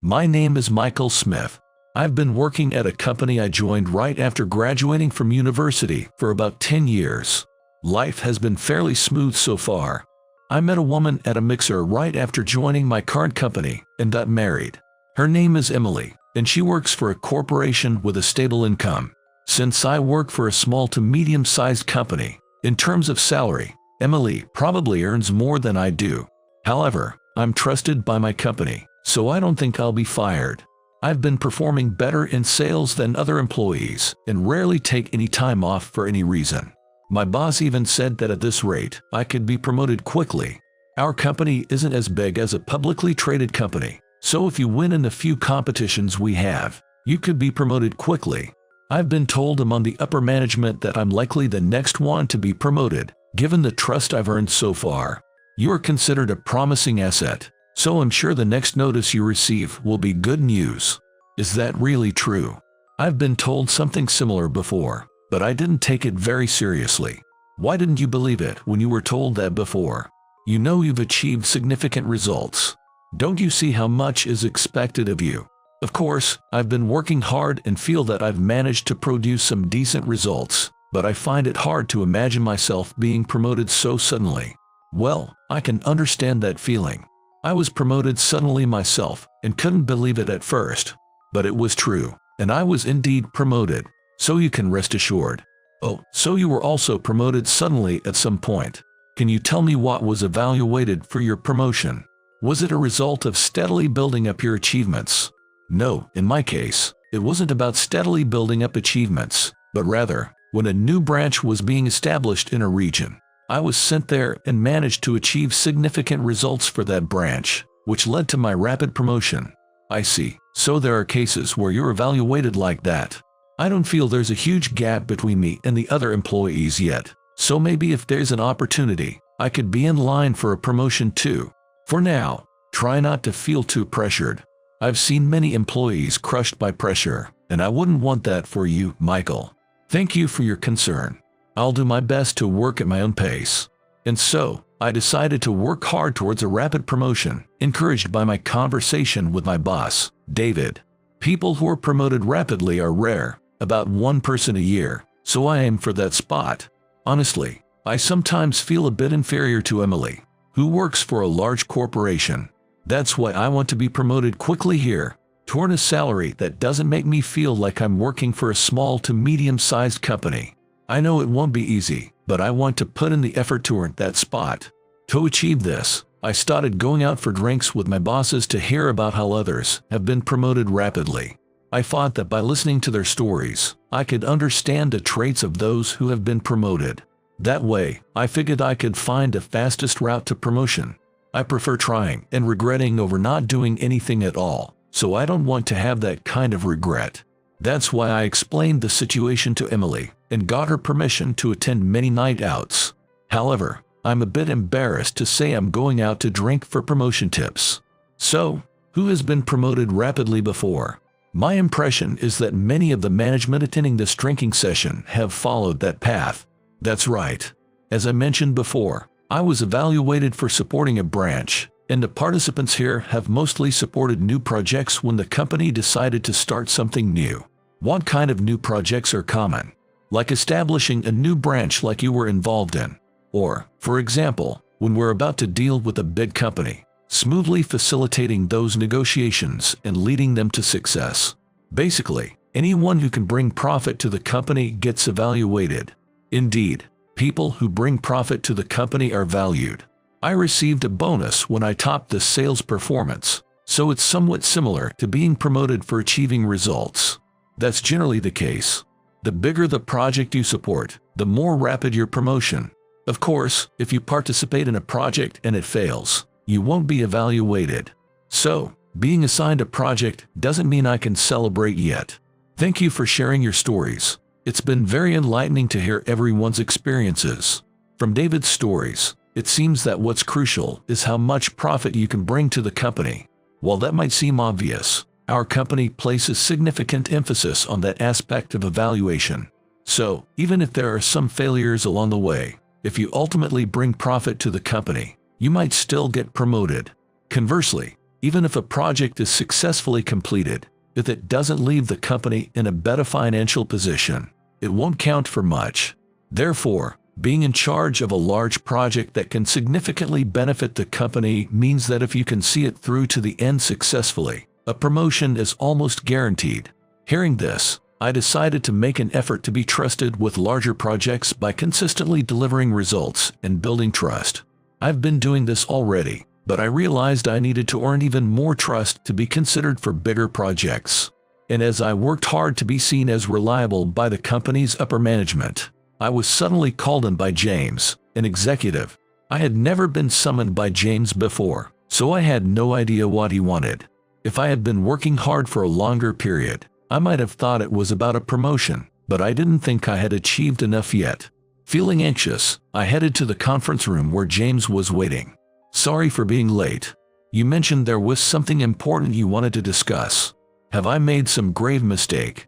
My name is Michael Smith. I've been working at a company I joined right after graduating from university for about 10 years. Life has been fairly smooth so far. I met a woman at a mixer right after joining my current company and got married. Her name is Emily, and she works for a corporation with a stable income. Since I work for a small to medium-sized company, in terms of salary, Emily probably earns more than I do. However, I'm trusted by my company, so I don't think I'll be fired. I've been performing better in sales than other employees and rarely take any time off for any reason. My boss even said that at this rate, I could be promoted quickly. Our company isn't as big as a publicly traded company, so if you win in the few competitions we have, you could be promoted quickly. I've been told among the upper management that I'm likely the next one to be promoted, given the trust I've earned so far. You are considered a promising asset, so I'm sure the next notice you receive will be good news. Is that really true? I've been told something similar before, but I didn't take it very seriously. Why didn't you believe it when you were told that before? You know you've achieved significant results. Don't you see how much is expected of you? Of course, I've been working hard and feel that I've managed to produce some decent results, but I find it hard to imagine myself being promoted so suddenly. Well, I can understand that feeling. I was promoted suddenly myself and couldn't believe it at first, but it was true, and I was indeed promoted. So you can rest assured. Oh, so you were also promoted suddenly at some point. Can you tell me what was evaluated for your promotion? Was it a result of steadily building up your achievements? No, in my case, it wasn't about steadily building up achievements, but rather, when a new branch was being established in a region, I was sent there and managed to achieve significant results for that branch, which led to my rapid promotion. I see, so there are cases where you're evaluated like that. I don't feel there's a huge gap between me and the other employees yet, so maybe if there's an opportunity, I could be in line for a promotion too. For now, try not to feel too pressured. I've seen many employees crushed by pressure, and I wouldn't want that for you, Michael. Thank you for your concern. I'll do my best to work at my own pace. And so, I decided to work hard towards a rapid promotion, encouraged by my conversation with my boss, David. People who are promoted rapidly are rare. About one person a year, so I aim for that spot. Honestly, I sometimes feel a bit inferior to Emily, who works for a large corporation. That's why I want to be promoted quickly here, toward a salary that doesn't make me feel like I'm working for a small to medium-sized company. I know it won't be easy, but I want to put in the effort to earn that spot. To achieve this, I started going out for drinks with my bosses to hear about how others have been promoted rapidly. I thought that by listening to their stories, I could understand the traits of those who have been promoted. That way, I figured I could find the fastest route to promotion. I prefer trying and regretting over not doing anything at all, so I don't want to have that kind of regret. That's why I explained the situation to Emily and got her permission to attend many night outs. However, I'm a bit embarrassed to say I'm going out to drink for promotion tips. So, who has been promoted rapidly before? My impression is that many of the management attending this drinking session have followed that path. That's right. As I mentioned before, I was evaluated for supporting a branch, and the participants here have mostly supported new projects when the company decided to start something new. What kind of new projects are common? Like establishing a new branch like you were involved in. Or, for example, when we're about to deal with a big company, smoothly facilitating those negotiations and leading them to success. Basically, anyone who can bring profit to the company gets evaluated. Indeed, people who bring profit to the company are valued. I received a bonus when I topped the sales performance, so it's somewhat similar to being promoted for achieving results. That's generally the case. The bigger the project you support, the more rapid your promotion. Of course, if you participate in a project and it fails, you won't be evaluated. So, being assigned a project doesn't mean I can celebrate yet. Thank you for sharing your stories. It's been very enlightening to hear everyone's experiences. From David's stories, it seems that what's crucial is how much profit you can bring to the company. While that might seem obvious, our company places significant emphasis on that aspect of evaluation. So, even if there are some failures along the way, if you ultimately bring profit to the company, you might still get promoted. Conversely, Even if a project is successfully completed, if it doesn't leave the company in a better financial position, it won't count for much. Therefore, being in charge of a large project that can significantly benefit the company means that if you can see it through to the end successfully, a promotion is almost guaranteed. Hearing this, I decided to make an effort to be trusted with larger projects by consistently delivering results and building trust. I've been doing this already, but I realized I needed to earn even more trust to be considered for bigger projects. And as I worked hard to be seen as reliable by the company's upper management, I was suddenly called in by James, an executive. I had never been summoned by James before, so I had no idea what he wanted. If I had been working hard for a longer period, I might have thought it was about a promotion, but I didn't think I had achieved enough yet. Feeling anxious, I headed to the conference room where James was waiting. "Sorry for being late. You mentioned there was something important you wanted to discuss. Have I made some grave mistake?"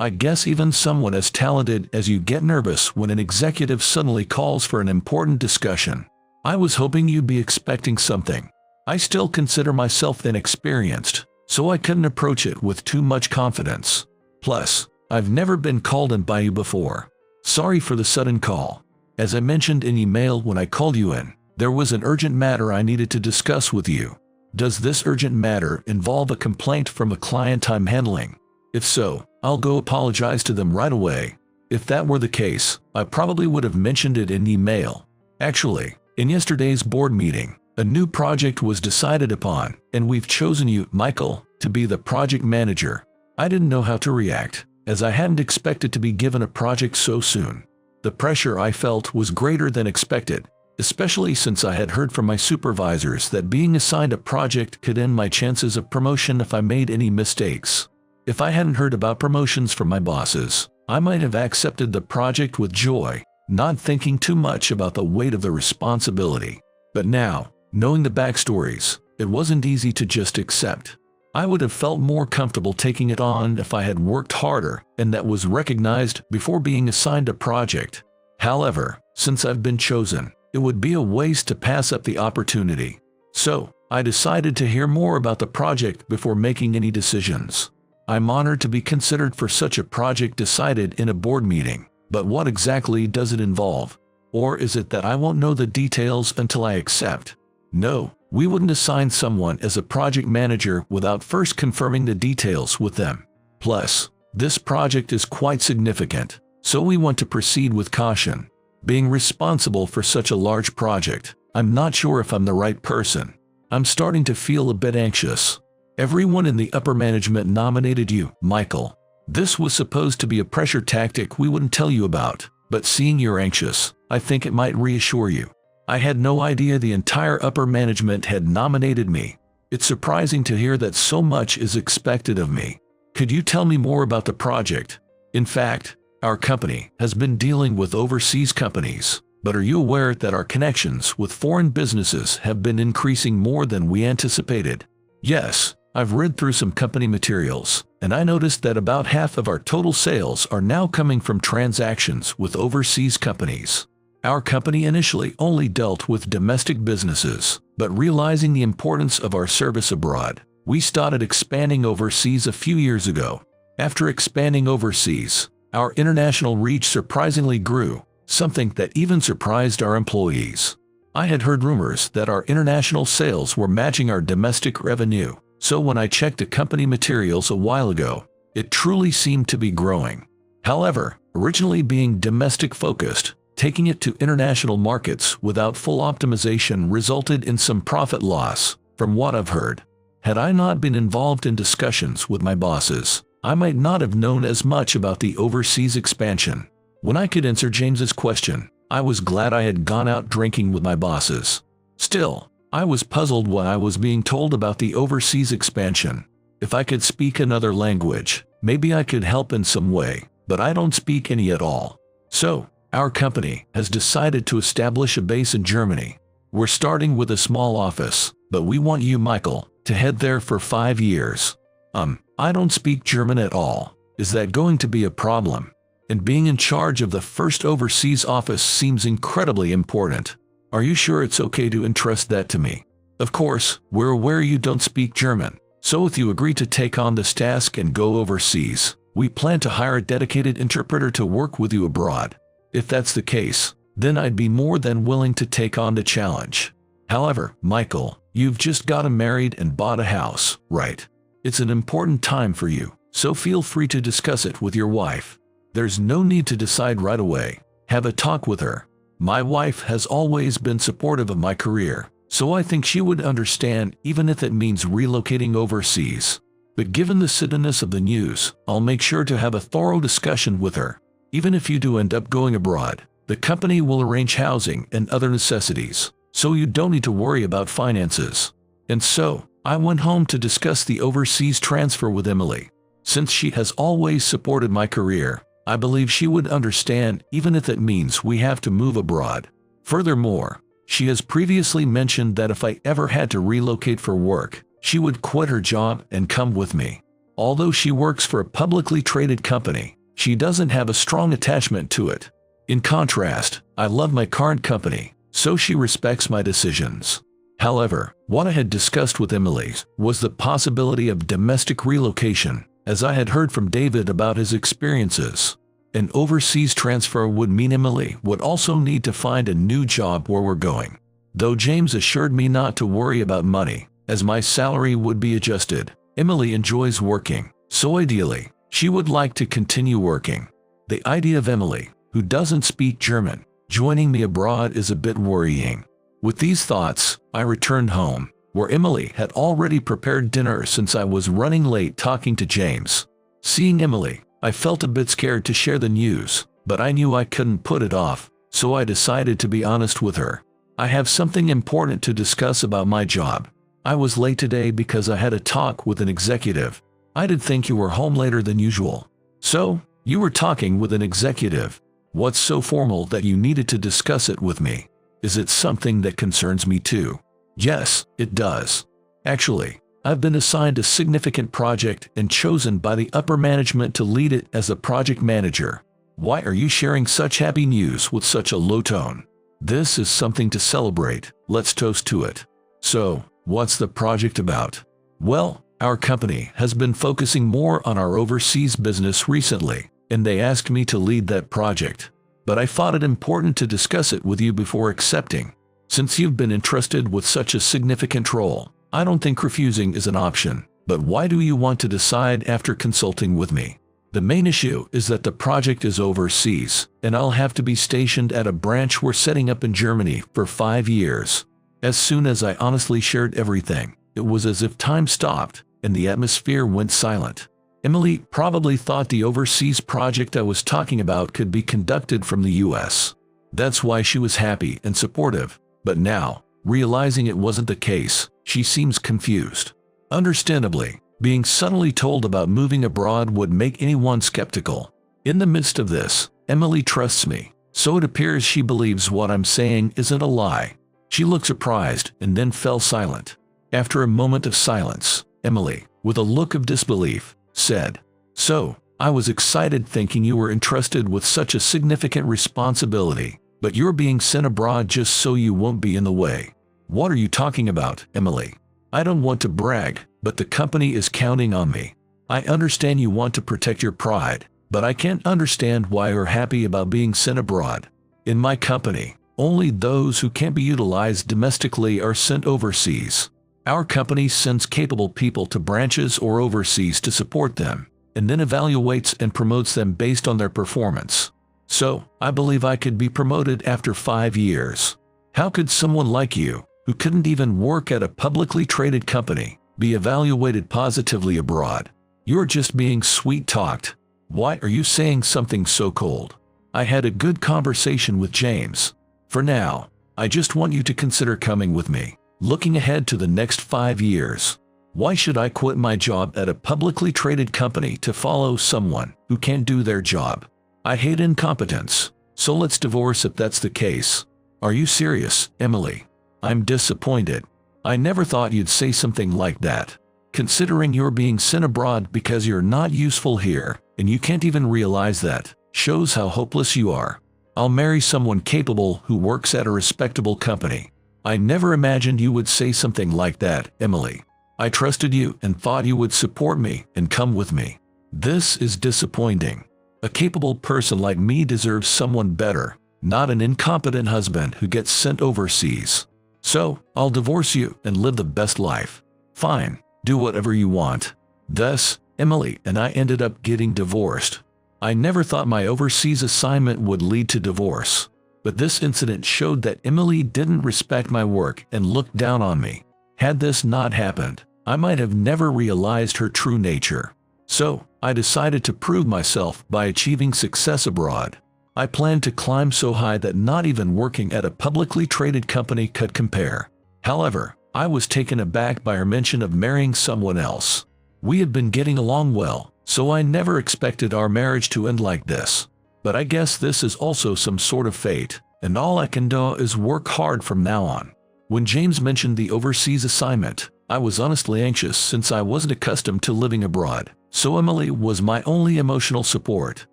I guess even someone as talented as you get nervous when an executive suddenly calls for an important discussion. I was hoping you'd be expecting something. I still consider myself inexperienced, so I couldn't approach it with too much confidence. Plus, I've never been called in by you before. Sorry for the sudden call. As I mentioned in email when I called you in, there was an urgent matter I needed to discuss with you. Does this urgent matter involve a complaint from a client I'm handling? If so, I'll go apologize to them right away. If that were the case, I probably would have mentioned it in email. Actually, in yesterday's board meeting, a new project was decided upon, and we've chosen you, Michael, to be the project manager. I didn't know how to react, as I hadn't expected to be given a project so soon. The pressure I felt was greater than expected, especially since I had heard from my supervisors that being assigned a project could end my chances of promotion if I made any mistakes. If I hadn't heard about promotions from my bosses, I might have accepted the project with joy, not thinking too much about the weight of the responsibility. But now, knowing the backstories, it wasn't easy to just accept. I would have felt more comfortable taking it on if I had worked harder and that was recognized before being assigned a project. However, since I've been chosen, it would be a waste to pass up the opportunity. So, I decided to hear more about the project before making any decisions. I'm honored to be considered for such a project decided in a board meeting, but what exactly does it involve? Or is it that I won't know the details until I accept? No, we wouldn't assign someone as a project manager without first confirming the details with them. Plus, this project is quite significant, so we want to proceed with caution. Being responsible for such a large project, I'm not sure if I'm the right person. I'm starting to feel a bit anxious. Everyone in the upper management nominated you, Michael. This was supposed to be a pressure tactic we wouldn't tell you about, but seeing you're anxious, I think it might reassure you. I had no idea the entire upper management had nominated me. It's surprising to hear that so much is expected of me. Could you tell me more about the project? In fact, our company has been dealing with overseas companies, but are you aware that our connections with foreign businesses have been increasing more than we anticipated? Yes. I've read through some company materials, and I noticed that about half of our total sales are now coming from transactions with overseas companies. Our company initially only dealt with domestic businesses, but realizing the importance of our service abroad, we started expanding overseas a few years ago. After expanding overseas, our international reach surprisingly grew, something that even surprised our employees. I had heard rumors that our international sales were matching our domestic revenue. So when I checked the company materials a while ago, it truly seemed to be growing. However, originally being domestic focused, taking it to international markets without full optimization resulted in some profit loss, from what I've heard. Had I not been involved in discussions with my bosses, I might not have known as much about the overseas expansion. When I could answer James's question, I was glad I had gone out drinking with my bosses. Still, I was puzzled when I was being told about the overseas expansion. If I could speak another language, maybe I could help in some way, but I don't speak any at all. So, our company has decided to establish a base in Germany. We're starting with a small office, but we want you, Michael, to head there for 5 years. I don't speak German at all. Is that going to be a problem? And being in charge of the first overseas office seems incredibly important. Are you sure it's okay to entrust that to me? Of course, we're aware you don't speak German, so if you agree to take on this task and go overseas, we plan to hire a dedicated interpreter to work with you abroad. If that's the case, then I'd be more than willing to take on the challenge. However, Michael, you've just gotten married and bought a house, right? It's an important time for you, so feel free to discuss it with your wife. There's no need to decide right away. Have a talk with her. My wife has always been supportive of my career, so I think she would understand even if it means relocating overseas. But given the suddenness of the news, I'll make sure to have a thorough discussion with her. Even if you do end up going abroad, the company will arrange housing and other necessities, so you don't need to worry about finances. And so, I went home to discuss the overseas transfer with Emily. Since she has always supported my career, I believe she would understand even if it means we have to move abroad. Furthermore, she has previously mentioned that if I ever had to relocate for work, she would quit her job and come with me. Although she works for a publicly traded company, she doesn't have a strong attachment to it. In contrast, I love my current company, so she respects my decisions. However, what I had discussed with Emily was the possibility of domestic relocation, as I had heard from David about his experiences. An overseas transfer would mean Emily would also need to find a new job where we're going. Though James assured me not to worry about money, as my salary would be adjusted. Emily enjoys working, so ideally, she would like to continue working. The idea of Emily, who doesn't speak German, joining me abroad is a bit worrying. With these thoughts, I returned home, where Emily had already prepared dinner since I was running late talking to James. Seeing Emily, I felt a bit scared to share the news, but I knew I couldn't put it off, so I decided to be honest with her. I have something important to discuss about my job. I was late today because I had a talk with an executive. I did think you were home later than usual. So, you were talking with an executive. What's so formal that you needed to discuss it with me? Is it something that concerns me too? Yes, it does. Actually, I've been assigned a significant project and chosen by the upper management to lead it as a project manager. Why are you sharing such happy news with such a low tone? This is something to celebrate. Let's toast to it. So, what's the project about? Well, our company has been focusing more on our overseas business recently, and they asked me to lead that project. But I thought it important to discuss it with you before accepting. Since you've been entrusted with such a significant role, I don't think refusing is an option. But why do you want to decide after consulting with me? The main issue is that the project is overseas, and I'll have to be stationed at a branch we're setting up in Germany for 5 years. As soon as I honestly shared everything, it was as if time stopped, and the atmosphere went silent. Emily probably thought the overseas project I was talking about could be conducted from the US. That's why she was happy and supportive. But now, realizing it wasn't the case, she seems confused. Understandably, being suddenly told about moving abroad would make anyone skeptical. In the midst of this, Emily trusts me, so it appears she believes what I'm saying isn't a lie. She looked surprised and then fell silent. After a moment of silence, Emily, with a look of disbelief, said, "So, I was excited thinking you were entrusted with such a significant responsibility, but you're being sent abroad just so you won't be in the way. What are you talking about, Emily? I don't want to brag, but the company is counting on me. I understand you want to protect your pride, but I can't understand why you're happy about being sent abroad. In my company, only those who can't be utilized domestically are sent overseas. Our company sends capable people to branches or overseas to support them, and then evaluates and promotes them based on their performance. So, I believe I could be promoted after 5 years. How could someone like you, who couldn't even work at a publicly traded company, be evaluated positively abroad? You're just being sweet-talked. Why are you saying something so cold? I had a good conversation with James. For now, I just want you to consider coming with me, looking ahead to the next 5 years. Why should I quit my job at a publicly traded company to follow someone who can't do their job? I hate incompetence, so let's divorce if that's the case. Are you serious, Emily? I'm disappointed. I never thought you'd say something like that. Considering you're being sent abroad because you're not useful here, and you can't even realize that, shows how hopeless you are. I'll marry someone capable who works at a respectable company. I never imagined you would say something like that, Emily. I trusted you and thought you would support me and come with me. This is disappointing. A capable person like me deserves someone better, not an incompetent husband who gets sent overseas. So, I'll divorce you and live the best life. Fine, do whatever you want. Thus, Emily and I ended up getting divorced. I never thought my overseas assignment would lead to divorce. But this incident showed that Emily didn't respect my work and looked down on me. Had this not happened, I might have never realized her true nature. So, I decided to prove myself by achieving success abroad. I planned to climb so high that not even working at a publicly traded company could compare. However, I was taken aback by her mention of marrying someone else. We had been getting along well, so I never expected our marriage to end like this. But I guess this is also some sort of fate, and all I can do is work hard from now on. When James mentioned the overseas assignment, I was honestly anxious since I wasn't accustomed to living abroad, so Emily was my only emotional support.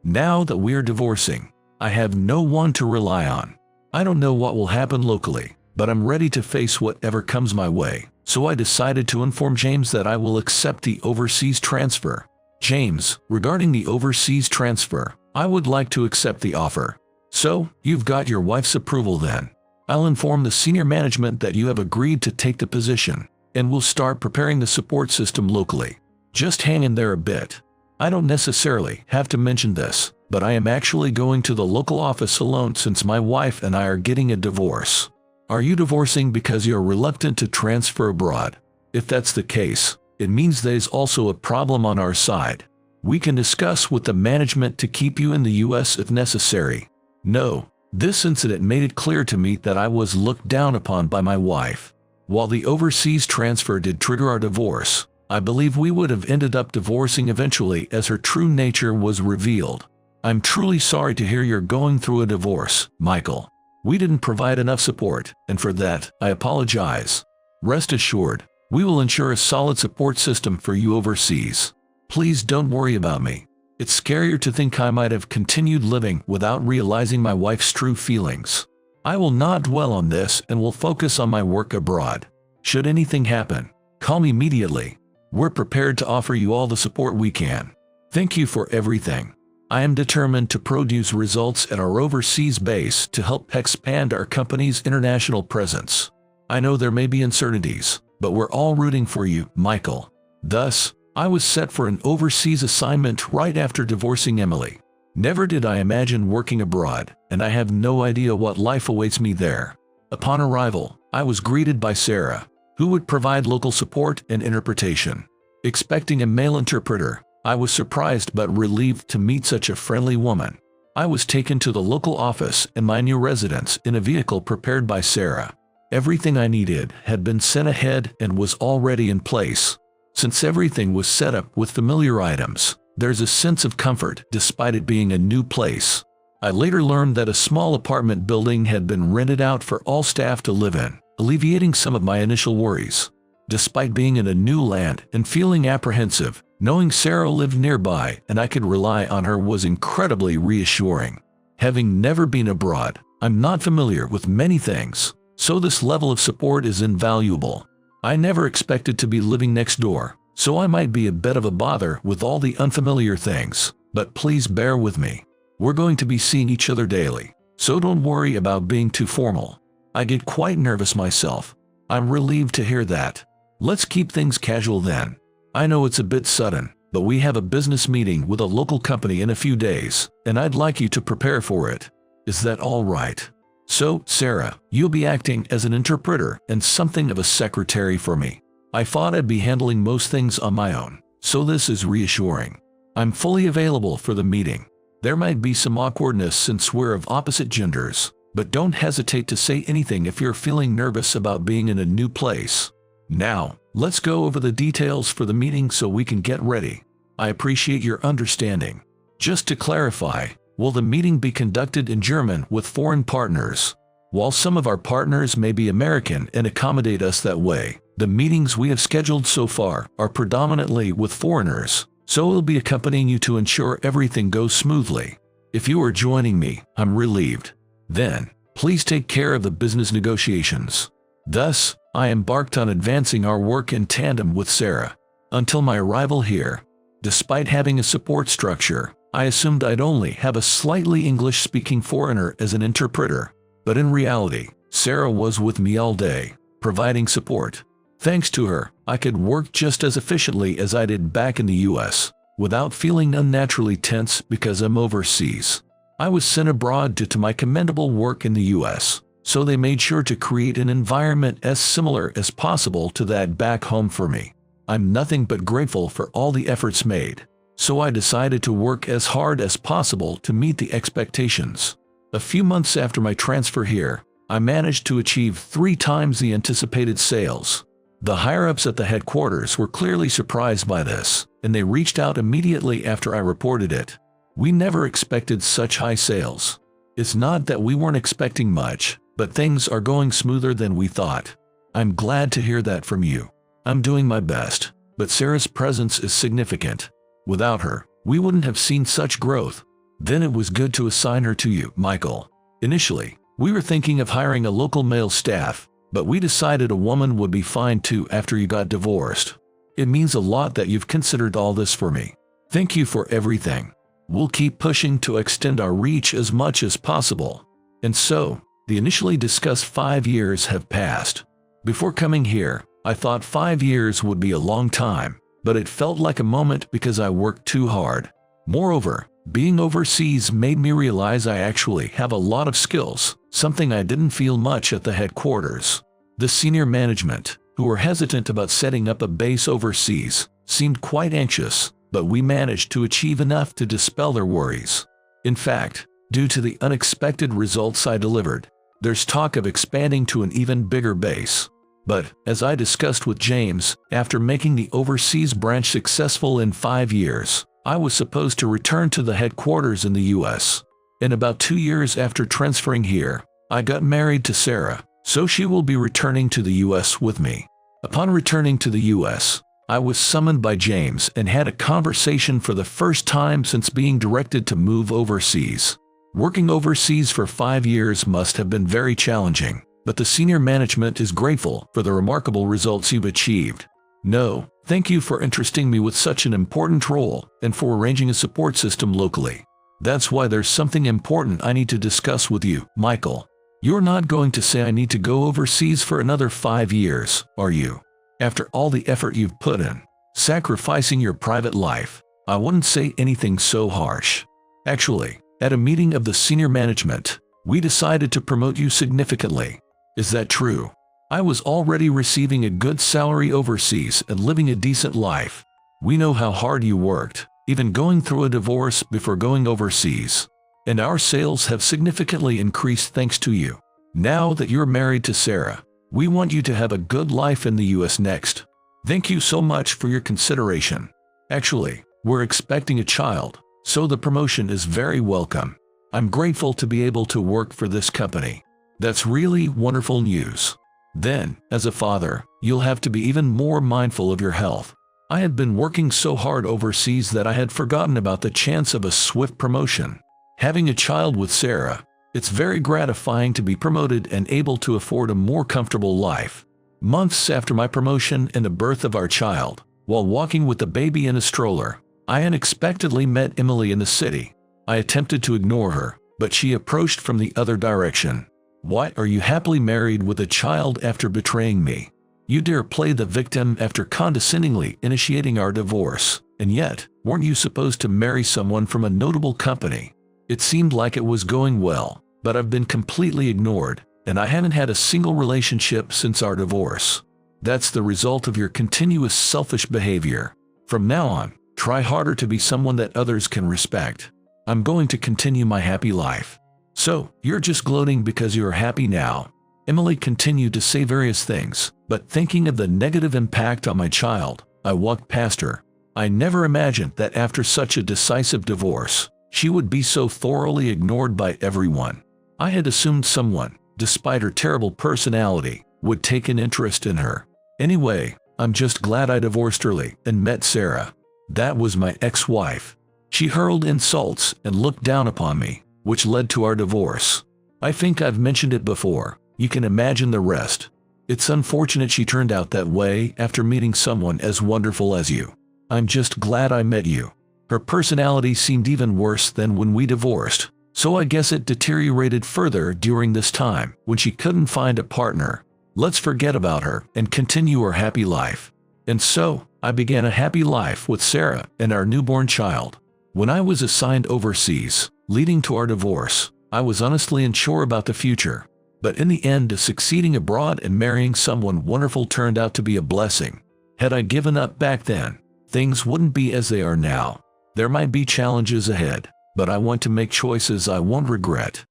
Now that we are divorcing, I have no one to rely on. I don't know what will happen locally, but I'm ready to face whatever comes my way, so I decided to inform James that I will accept the overseas transfer. James, regarding the overseas transfer, I would like to accept the offer. So, you've got your wife's approval then. I'll inform the senior management that you have agreed to take the position, and we'll start preparing the support system locally. Just hang in there a bit. I don't necessarily have to mention this, but I am actually going to the local office alone since my wife and I are getting a divorce. Are you divorcing because you're reluctant to transfer abroad? If that's the case, it means there's also a problem on our side. We can discuss with the management to keep you in the US if necessary. No, this incident made it clear to me that I was looked down upon by my wife. While the overseas transfer did trigger our divorce, I believe we would have ended up divorcing eventually as her true nature was revealed. I'm truly sorry to hear you're going through a divorce, Michael. We didn't provide enough support, and for that, I apologize. Rest assured, we will ensure a solid support system for you overseas. Please don't worry about me. It's scarier to think I might have continued living without realizing my wife's true feelings. I will not dwell on this and will focus on my work abroad. Should anything happen, call me immediately. We're prepared to offer you all the support we can. Thank you for everything. I am determined to produce results at our overseas base to help expand our company's international presence. I know there may be uncertainties, but we're all rooting for you, Michael. Thus, I was set for an overseas assignment right after divorcing Emily. Never did I imagine working abroad, and I have no idea what life awaits me there. Upon arrival, I was greeted by Sarah, who would provide local support and interpretation. Expecting a male interpreter, I was surprised but relieved to meet such a friendly woman. I was taken to the local office and my new residence in a vehicle prepared by Sarah. Everything I needed had been sent ahead and was already in place. Since everything was set up with familiar items, there's a sense of comfort despite it being a new place. I later learned that a small apartment building had been rented out for all staff to live in, alleviating some of my initial worries. Despite being in a new land and feeling apprehensive, knowing Sarah lived nearby and I could rely on her was incredibly reassuring. Having never been abroad, I'm not familiar with many things, so this level of support is invaluable. I never expected to be living next door, so I might be a bit of a bother with all the unfamiliar things, but please bear with me. We're going to be seeing each other daily, so don't worry about being too formal. I get quite nervous myself. I'm relieved to hear that. Let's keep things casual then. I know it's a bit sudden, but we have a business meeting with a local company in a few days, and I'd like you to prepare for it. Is that all right? So, Sarah, you'll be acting as an interpreter and something of a secretary for me. I thought I'd be handling most things on my own, so this is reassuring. I'm fully available for the meeting. There might be some awkwardness since we're of opposite genders, but don't hesitate to say anything if you're feeling nervous about being in a new place. Now, let's go over the details for the meeting so we can get ready. I appreciate your understanding. Just to clarify, will the meeting be conducted in German with foreign partners? While some of our partners may be American and accommodate us that way, the meetings we have scheduled so far are predominantly with foreigners, so we'll be accompanying you to ensure everything goes smoothly. If you are joining me, I'm relieved. Then, Please take care of the business negotiations. Thus, I embarked on advancing our work in tandem with Sarah. Until my arrival here, despite having a support structure, I assumed I'd only have a slightly English-speaking foreigner as an interpreter. But in reality, Sarah was with me all day, providing support. Thanks to her, I could work just as efficiently as I did back in the US, without feeling unnaturally tense because I'm overseas. I was sent abroad due to my commendable work in the US, so they made sure to create an environment as similar as possible to that back home for me. I'm nothing but grateful for all the efforts made, so I decided to work as hard as possible to meet the expectations. A few months after my transfer here, I managed to achieve 3 times the anticipated sales. The higher-ups at the headquarters were clearly surprised by this, and they reached out immediately after I reported it. We never expected such high sales. It's not that we weren't expecting much, but things are going smoother than we thought. I'm glad to hear that from you. I'm doing my best, but Sarah's presence is significant. Without her, we wouldn't have seen such growth. Then it was good to assign her to you, Michael. Initially, we were thinking of hiring a local male staff, but we decided a woman would be fine too after you got divorced. It means a lot that you've considered all this for me. Thank you for everything. We'll keep pushing to extend our reach as much as possible. And so, the initially discussed 5 years have passed. Before coming here, I thought 5 years would be a long time, but it felt like a moment because I worked too hard. Moreover, being overseas made me realize I actually have a lot of skills, something I didn't feel much at the headquarters. The senior management, who were hesitant about setting up a base overseas, seemed quite anxious, but we managed to achieve enough to dispel their worries. In fact, due to the unexpected results I delivered, there's talk of expanding to an even bigger base. But, as I discussed with James, after making the overseas branch successful in 5 years, I was supposed to return to the headquarters in the US. And about 2 years after transferring here, I got married to Sarah, so she will be returning to the US with me. Upon returning to the US, I was summoned by James and had a conversation for the first time since being directed to move overseas. Working overseas for 5 years must have been very challenging, but the senior management is grateful for the remarkable results you've achieved. No, thank you for entrusting me with such an important role and for arranging a support system locally. That's why there's something important I need to discuss with you, Michael. You're not going to say I need to go overseas for another 5 years, are you? After all the effort you've put in, sacrificing your private life, I wouldn't say anything so harsh. Actually, at a meeting of the senior management, we decided to promote you significantly. Is that true? I was already receiving a good salary overseas and living a decent life. We know how hard you worked, even going through a divorce before going overseas. And our sales have significantly increased thanks to you. Now that you're married to Sarah, we want you to have a good life in the US next. Thank you so much for your consideration. Actually, we're expecting a child, so the promotion is very welcome. I'm grateful to be able to work for this company. That's really wonderful news. Then, as a father, you'll have to be even more mindful of your health. I had been working so hard overseas that I had forgotten about the chance of a swift promotion. Having a child with Sarah, it's very gratifying to be promoted and able to afford a more comfortable life. Months after my promotion and the birth of our child, while walking with the baby in a stroller, I unexpectedly met Emily in the city. I attempted to ignore her, but she approached from the other direction. Why are you happily married with a child after betraying me? You dare play the victim after condescendingly initiating our divorce, and yet, weren't you supposed to marry someone from a notable company? It seemed like it was going well, but I've been completely ignored, and I haven't had a single relationship since our divorce. That's the result of your continuous selfish behavior. From now on, try harder to be someone that others can respect. I'm going to continue my happy life. So, you're just gloating because you're happy now. Emily continued to say various things, but thinking of the negative impact on my child, I walked past her. I never imagined that after such a decisive divorce, she would be so thoroughly ignored by everyone. I had assumed someone, despite her terrible personality, would take an interest in her. Anyway, I'm just glad I divorced early and met Sarah. That was my ex-wife. She hurled insults and looked down upon me, which led to our divorce. I think I've mentioned it before. You can imagine the rest. It's unfortunate she turned out that way after meeting someone as wonderful as you. I'm just glad I met you. Her personality seemed even worse than when we divorced, so I guess it deteriorated further during this time when she couldn't find a partner. Let's forget about her and continue our happy life. And so, I began a happy life with Sarah and our newborn child. When I was assigned overseas, leading to our divorce, I was honestly unsure about the future. But in the end, succeeding abroad and marrying someone wonderful turned out to be a blessing. Had I given up back then, things wouldn't be as they are now. There might be challenges ahead, but I want to make choices I won't regret.